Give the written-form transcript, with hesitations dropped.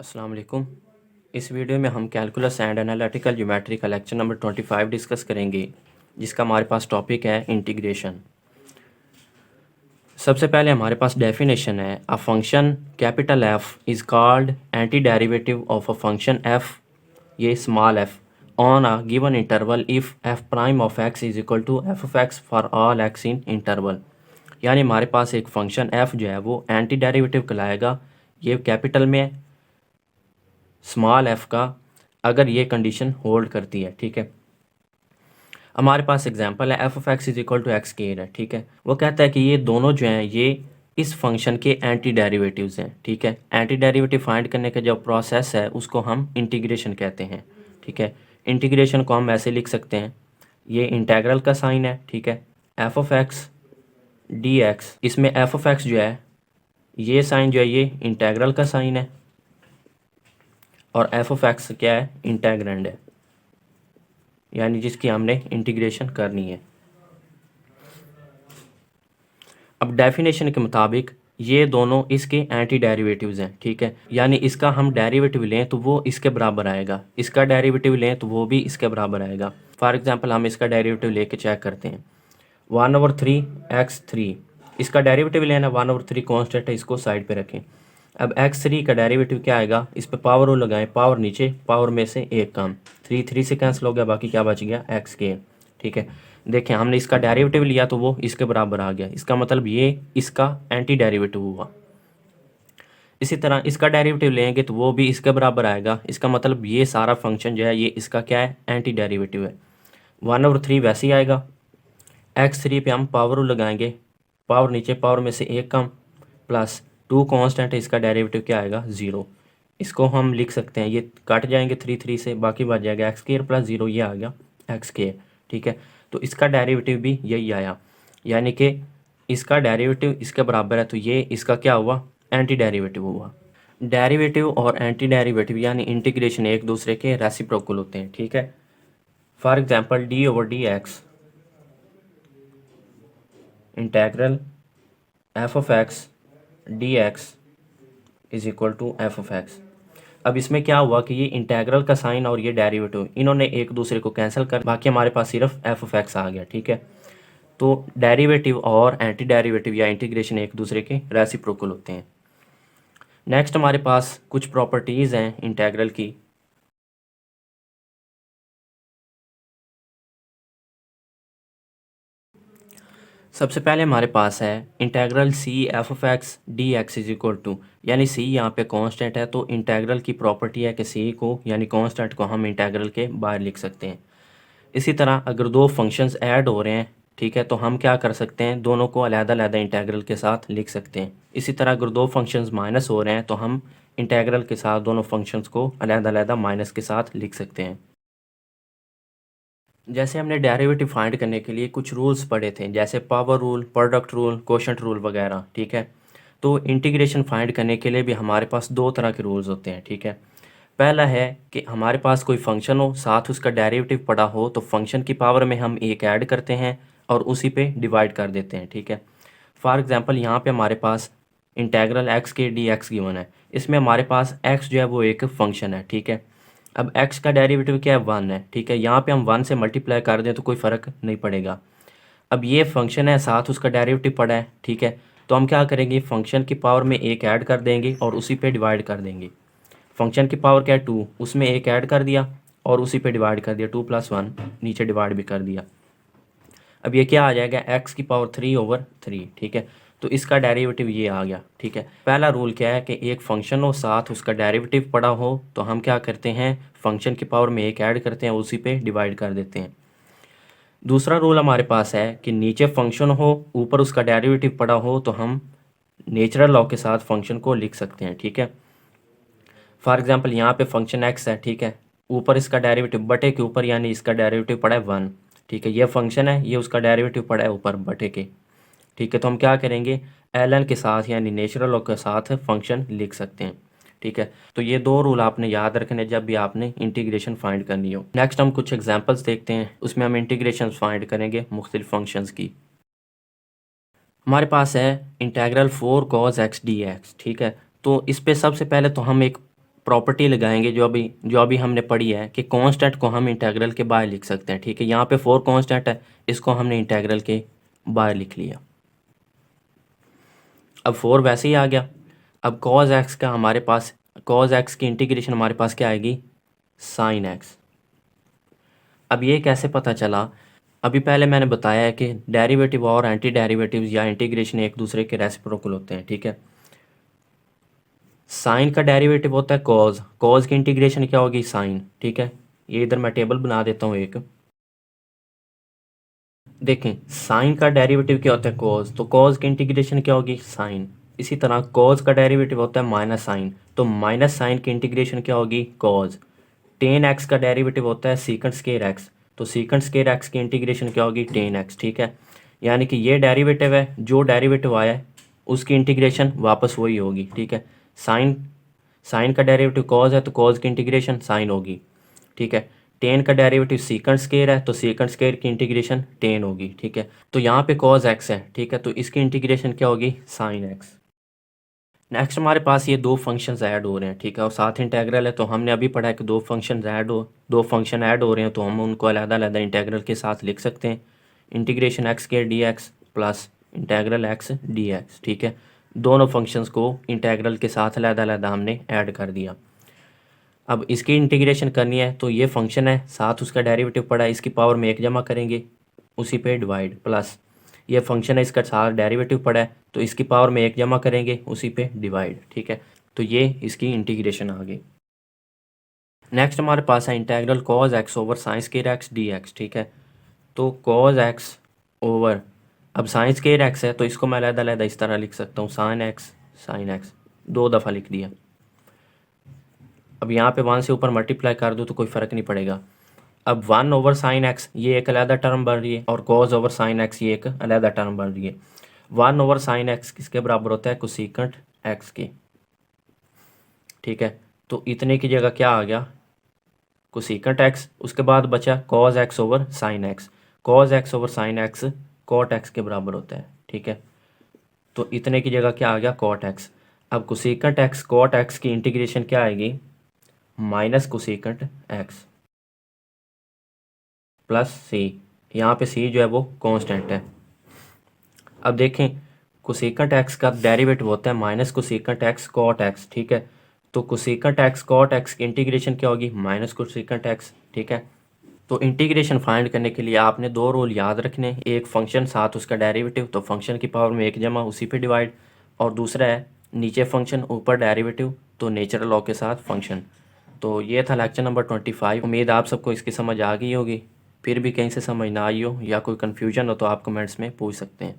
अस्सलाम वालेकुम। इस वीडियो में हम कैलकुलस एंड एनालिटिकल ज्योमेट्री का लेक्चर नंबर 25 डिस्कस करेंगे, जिसका हमारे पास टॉपिक है इंटीग्रेशन। सबसे पहले हमारे पास डेफिनेशन है, a function capital F is called anti derivative of a function f, ये small f, on a given interval if f prime of x is equal to f of x for all x in interval. यानी हमारे पास एक function F जो है वो anti derivative कहलाएगा, ये capital में स्मॉल एफ का, अगर ये कंडीशन होल्ड करती है। ठीक है, हमारे पास एग्जांपल है f of x is equal to x square है। ठीक है, वो कहता है कि ये दोनों जो हैं ये इस फंक्शन के एंटी डेरिवेटिव्स हैं। ठीक है, एंटी डेरिवेटिव फाइंड करने का जो प्रोसेस है उसको हम इंटीग्रेशन कहते हैं। ठीक है, इंटीग्रेशन को हम ऐसे लिख सकते हैं, ये इंटेग्रल का साइन है। ठीक है, f of x d x, इसमें एफ ऑफ एक्स जो है ये साइन जो है ये इंटेग्रल का साइन है, और एफ ऑफ एक्स क्या है, इंटेग्रैंड है, यानी जिसकी हमने इंटीग्रेशन करनी है। अब डेफिनेशन के मुताबिक ये दोनों इसके एंटी डेरिवेटिव्स हैं। ठीक है, यानी इसका हम डेरिवेटिव लें तो वो इसके बराबर आएगा, इसका डेरिवेटिव लें तो वो भी इसके बराबर आएगा। फॉर एग्जांपल हम इसका डेरिवेटिव लेके चेक करते हैं, 1/3 x3, इसका डेरिवेटिव लेना 1/3 कॉन्स्टेंट है, इसको साइड पे रखें। अब x3 का डेरिवेटिव क्या आएगा, इस पर पावर रूल लगाएं, पावर नीचे, पावर में से एक कम, 3 से कैंसिल हो गया, बाकी क्या बच गया, एक्स के। ठीक है, देखें हमने इसका डेरिवेटिव लिया तो वो इसके बराबर आ गया, इसका मतलब ये इसका एंटी डेरिवेटिव हुआ। इसी तरह इसका डेरिवेटिव लेंगे तो वो भी इसके बराबर आएगा, इसका मतलब ये सारा फंक्शन जो है ये इसका क्या है, एंटी डेरिवेटिव है। 1/3 वैसे ही आएगा, x3 पे हम पावर रूल लगाएंगे, पावर नीचे, पावर में से एक कम, प्लस 2 कांस्टेंट है, इसका डेरिवेटिव क्या आएगा, 0। इसको हम लिख सकते हैं, ये कट जाएंगे 3 से, बाकी बच जाएगा एक्स स्क्वायर प्लस 0, ये आ गया एक्स स्क्वायर। ठीक है, तो इसका डेरिवेटिव भी यही आया, यानी कि इसका डेरिवेटिव इसके बराबर है, तो ये इसका क्या हुआ, एंटी डेरिवेटिव हुआ। डेरिवेटिव और एंटी डेरिवेटिव यानी इंटीग्रेशन एक दूसरे के रेसिप्रोकल होते हैं। ठीक है, for example d/dx integral f of x d x is equal to f of x. अब इसमें क्या हुआ कि ये इंटेग्रल का साइन और ये डेरिवेटिव इन्होंने एक दूसरे को कैंसिल कर, बाकी हमारे पास सिर्फ एफ ऑफ एक्स आ गया। ठीक है, तो डेरिवेटिव और एंटी डेरिवेटिव या इंटीग्रेशन एक दूसरे के रेसिप्रोकल होते हैं। नेक्स्ट हमारे पास कुछ प्रॉपर्टीज़ हैं इंटेग्रल की। सबसे पहले हमारे पास है integral c f of x d x is equal to, यानी सी यहाँ पे कांस्टेंट है, तो इंटेग्रल की प्रॉपर्टी है कि सी को यानी कांस्टेंट को हम इंटेग्रल के बाहर लिख सकते हैं। इसी तरह अगर दो फंक्शंस ऐड हो रहे हैं, ठीक है, तो हम क्या कर सकते हैं, दोनों को अलग-अलग इंटेग्रल के साथ लिख सकते हैं। इसी तरह अगर दो फंक्शंस माइनस हो रहे हैं तो हम इंटेग्रल के साथ दोनों फंक्शंस को अलग-अलग माइनस के साथ लिख सकते हैं। जैसे हमने डेरिवेटिव फाइंड करने के लिए कुछ रूल्स पढ़े थे, जैसे power rule, product rule, quotient rule वगैरह। ठीक है, तो इंटीग्रेशन फाइंड करने के लिए भी हमारे पास दो तरह के रूल्स होते हैं। ठीक है, पहला है कि हमारे पास कोई फंक्शन हो, साथ उसका डेरिवेटिव पड़ा हो, तो फंक्शन की पावर में हम एक ऐड करते हैं और उसी पे डिवाइड कर देते हैं। ठीक है, फॉर एग्जांपल यहाँ पे हमारे पास इंटेग्रल एक्स के डी एक्स गिवन है, इसमें हमारे पास एक्स जो है वो एक फंक्शन है। ठीक है, अब x का डेरिवेटिव क्या है, 1 है। ठीक है, यहाँ पे हम 1 से मल्टीप्लाई कर दें तो कोई फ़र्क नहीं पड़ेगा। अब ये फंक्शन है, साथ उसका डेरिवेटिव पड़ा है। ठीक है, तो हम क्या करेंगे, फंक्शन की पावर में एक ऐड कर देंगे और उसी पे डिवाइड कर देंगे। फंक्शन की पावर क्या है, 2, उसमें एक ऐड कर दिया और उसी पे डिवाइड कर दिया, 2+1 नीचे डिवाइड भी कर दिया। अब ये क्या आ जाएगा, x की पावर 3/3। ठीक है, तो इसका डेरिवेटिव ये आ गया। ठीक है, पहला रूल क्या है कि एक फंक्शन हो, साथ उसका डेरिवेटिव पड़ा हो, तो हम क्या करते हैं, फंक्शन की पावर में एक ऐड करते हैं, उसी पे डिवाइड कर देते हैं। दूसरा रूल हमारे पास है कि नीचे फंक्शन हो, ऊपर उसका डेरिवेटिव पड़ा हो, तो हम नेचुरल लॉ के साथ फंक्शन को लिख सकते हैं। ठीक है, फॉर एग्जांपल यहाँ पे फंक्शन x है। ठीक है, ऊपर इसका डेरिवेटिव बटे के ऊपर, यानी इसका डेरिवेटिव पड़ा है 1। ठीक है, ये फंक्शन है, ये उसका डेरिवेटिव पड़ा है ऊपर बटे के। ठीक है, तो हम क्या करेंगे, ln के साथ यानी नेचुरल लॉग के साथ फंक्शन लिख सकते हैं। ठीक है, तो ये दो रूल आपने याद रखने जब भी आपने इंटीग्रेशन फाइंड करनी हो। नेक्स्ट हम कुछ एग्जांपल्स देखते हैं, उसमें हम इंटीग्रेशन फाइंड करेंगे मुख्तलिफ फंक्शंस की। हमारे पास है इंटेग्रल 4 cos x dx। ठीक है, तो इस पे सबसे पहले तो हम एक प्रॉपर्टी लगाएंगे जो अभी हमने पढ़ी है कि कांस्टेंट को हम इंटीग्रल के बाहर लिख सकते हैं। ठीक है, यहाँ पे 4 कांस्टेंट है, इसको हमने इंटीग्रल के बाहर लिख लिया। अब 4 वैसे ही आ गया। अब cos x का हमारे पास cos x की इंटीग्रेशन हमारे पास क्या आएगी, sin x। अब ये कैसे पता चला, अभी पहले मैंने बताया है कि डेरिवेटिव और एंटी डेरिवेटिव या इंटीग्रेशन एक दूसरे के रेसिप्रोकल होते हैं। ठीक है, साइन का डेरिवेटिव होता है कॉज की इंटीग्रेशन क्या होगी, साइन। ठीक है, ये इधर मैं टेबल बना देता हूँ एक। देखें, साइन का डेरिवेटिव क्या होता है, कॉज, तो कॉज की इंटीग्रेशन क्या होगी, साइन। इसी तरह कॉज का डेरिवेटिव होता है माइनस साइन, तो माइनस साइन की इंटीग्रेशन क्या होगी, कॉज। टेन एक्स का डेरिवेटिव होता है सीकंड स्केयर एक्स, तो सीकंड स्केयर एक्स की इंटीग्रेशन क्या होगी, टेन एक्स। ठीक है, यानी कि ये डेरिवेटिव है, जो डेरिवेटिव आया है उसकी इंटीग्रेशन वापस वही होगी। ठीक है, साइन साइन का डेरिवेटिव कॉज है, तो कॉज की इंटीग्रेशन साइन होगी। ठीक है, टेन का डेरिवेटिव सीकंड स्केयर है, तो सीकंड स्केयर की इंटीग्रेशन टेन होगी। ठीक है, तो यहाँ पे कॉज एक्स है। ठीक है, तो इसकी इंटीग्रेशन क्या होगी, साइन एक्स। नेक्स्ट हमारे पास ये दो फंक्शंस ऐड हो रहे हैं। ठीक है, और साथ इंटेग्रल है, तो हमने अभी पढ़ा है कि दो फंक्शन ऐड हो रहे हैं, तो हम उनको अलग-अलग इंटेग्रल के साथ लिख सकते हैं। इंटीग्रेशन एक्स के D x plus integral x d x. ठीक है, दोनों फंक्शंस को इंटेग्रल के साथ अलग-अलग हमने ऐड कर दिया। अब इसकी इंटीग्रेशन करनी है, तो ये फंक्शन है, साथ उसका डेरिवेटिव पड़ा है, इसकी पावर में एक जमा करेंगे, उसी पे डिवाइड, प्लस ये फंक्शन है, इसका साथ डेरिवेटिव पड़ा है, तो इसकी पावर में एक जमा करेंगे, उसी पे डिवाइड। ठीक है, तो ये इसकी इंटीग्रेशन आ गई। नेक्स्ट हमारे पास है integral cause x over sine square x d x. ठीक है, तो कॉज एक्स ओवर, अब साइन स्क्वायर एक्स है, तो इसको मैं अलग-अलग इस तरह लिख सकता हूँ, साइन एक्स दो दफ़ा लिख दिया। अब यहाँ पे 1 से ऊपर मल्टीप्लाई कर दो तो कोई फ़र्क नहीं पड़ेगा। अब 1 ओवर साइन एक्स ये एक अलग टर्म बन रही है, और कॉज ओवर साइन एक्स ये एक अलग टर्म बन रही है। 1 ओवर साइन एक्स किसके बराबर होता है, कोसेकेंट एक्स के। ठीक है, तो इतने की जगह क्या आ गया, कोसेकेंट एक्स, उसके बाद बचा cos x over sine x. Cos x over sine x cot x के बराबर होता है। ठीक है, तो इतने की जगह क्या आ गया, कॉट एक्स। अब कोसेकेंट एक्स कॉट एक्स की इंटीग्रेशन क्या आएगी, माइनस कोसेकेंट एक्स प्लस सी। यहाँ पे सी जो है वो कांस्टेंट है। अब देखें, कोसेकेंट एक्स का डेरिवेटिव होता है minus cosecant x cot x. ठीक है, तो कोसेकेंट एक्स कॉट एक्स की इंटीग्रेशन क्या होगी, माइनस कोसेकेंट एक्स। ठीक है, तो इंटीग्रेशन फाइंड करने के लिए आपने दो रूल याद रखने, एक फंक्शन साथ उसका डेरिवेटिव, तो फंक्शन की पावर में एक जमा, उसी पे डिवाइड, और दूसरा है नीचे फंक्शन ऊपर डेरिवेटिव, तो नेचुरल लॉ के साथ फंक्शन। तो ये था लेक्चर नंबर 25। उम्मीद आप सबको इसकी समझ आ गई होगी। फिर भी कहीं से समझ ना आई हो या कोई कन्फ्यूजन हो तो आप कमेंट्स में पूछ सकते हैं।